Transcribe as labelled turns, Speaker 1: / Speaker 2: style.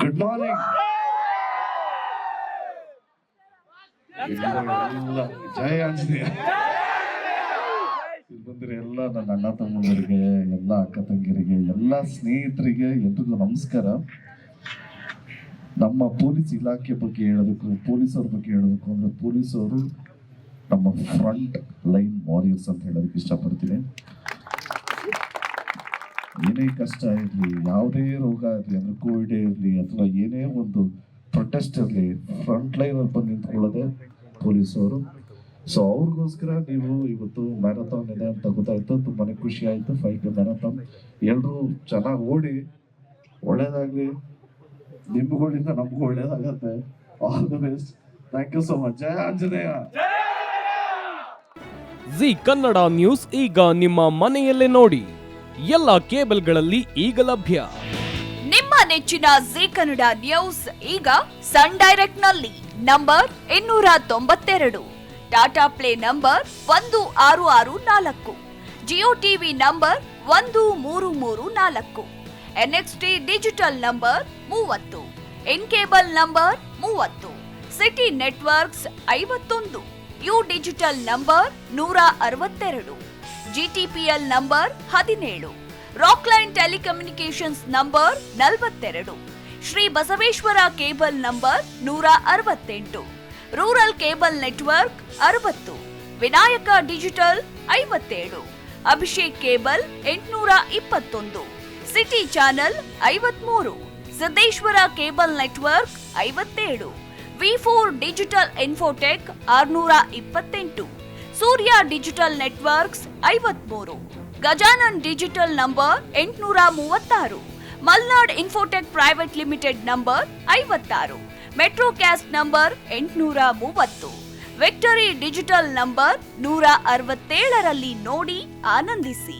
Speaker 1: Good morning. ಜಯ ಆಂಜನೇಯ. ಇಲ್ಲಿ ಬಂದಿರೋ ಎಲ್ಲ ನನ್ನ ಅಣ್ಣ ತಮ್ಮಂದರಿಗೆ, ಎಲ್ಲ ಅಕ್ಕ ತಂಗಿಯರಿಗೆ, ಎಲ್ಲ ಸ್ನೇಹಿತರಿಗೆ ಎಲ್ರಿಗೂ ನಮಸ್ಕಾರ. ನಮ್ಮ ಪೊಲೀಸ್ ಇಲಾಖೆ ಬಗ್ಗೆ ಹೇಳೋದಕ್ಕೂ, ಪೊಲೀಸವ್ರ ಬಗ್ಗೆ ಹೇಳೋದಕ್ಕೂ ಅಂದ್ರೆ ಪೊಲೀಸವರು ನಮ್ಮ ಫ್ರಂಟ್ ಲೈನ್ ವಾರಿಯರ್ಸ್ ಅಂತ ಹೇಳೋದಕ್ಕೆ ಇಷ್ಟಪಡ್ತೀನಿ. ಏನೇ ಕಷ್ಟ ಇರಲಿ, ಯಾವುದೇ ರೋಗ ಇರಲಿ, ಅಂದ್ರೆ ಕೋವಿಡ್ ಇರಲಿ ಅಥವಾ ಏನೇ ಒಂದು ಪ್ರೊಟೆಸ್ಟ್ ಇರಲಿ, ಫ್ರಂಟ್ ಲೈನ್ ಅಲ್ಲಿ ಬಂದು ನಿಂತ್ಕೊಳ್ಳೋದೆ ಪೊಲೀಸವರು. ಸೊ ಅವ್ರಿಗೋಸ್ಕರ ನೀವು ಇವತ್ತು ಮ್ಯಾರಥಾನ್ ಇದೆ ಅಂತ ಗೊತ್ತಾಯ್ತು, ತುಂಬಾನೇ ಖುಷಿ ಆಯ್ತು. 5K ಮ್ಯಾರಥಾನ್ ಎಲ್ಲರೂ ಚೆನ್ನಾಗಿ ಓಡಿ, ಒಳ್ಳೇದಾಗ್ಲಿ, ನಿಮ್ಗಳಿಂದ ನಮಗೂ ಒಳ್ಳೇದಾಗತ್ತೆ. All the best. Thank you so much. ಜಯ ಆಂಜನೇಯ.
Speaker 2: ಜಿ ಕನ್ನಡ ನ್ಯೂಸ್ ಈಗ ನಿಮ್ಮ ಮನೆಯಲ್ಲೇ ನೋಡಿ. ಎಲ್ಲ ಕೇಬಲ್ಗಳಲ್ಲಿ ಈಗ ಲಭ್ಯ.
Speaker 3: ನಿಮ್ಮ ನೆಚ್ಚಿನ ಜಿ ಕನ್ನಡ ನ್ಯೂಸ್ ಈಗ ಸನ್ ಡೈರೆಕ್ಟ್ ನಲ್ಲಿ number 292, Tata play number 1664, Jio TV number 1334, NXT digital number 30, in cable number 30, city networks 51, U digital number 162, GTPL number 17, Rockline telecommunications number 42, Shri Basaveshwara cable number 168, rural cable network 60, Vinayaka digital 57, Abhishek cable 821, city channel 53, Siddeshwara cable network 57, V4 digital Infotech 628, Surya digital networks 53, Gajanan digital number 836, Malnad Infotech Private Limited number 56, Metrocast number 830, Victory Digital number 167ರಲ್ಲಿ ನೋಡಿ ಆನಂದಿಸಿ.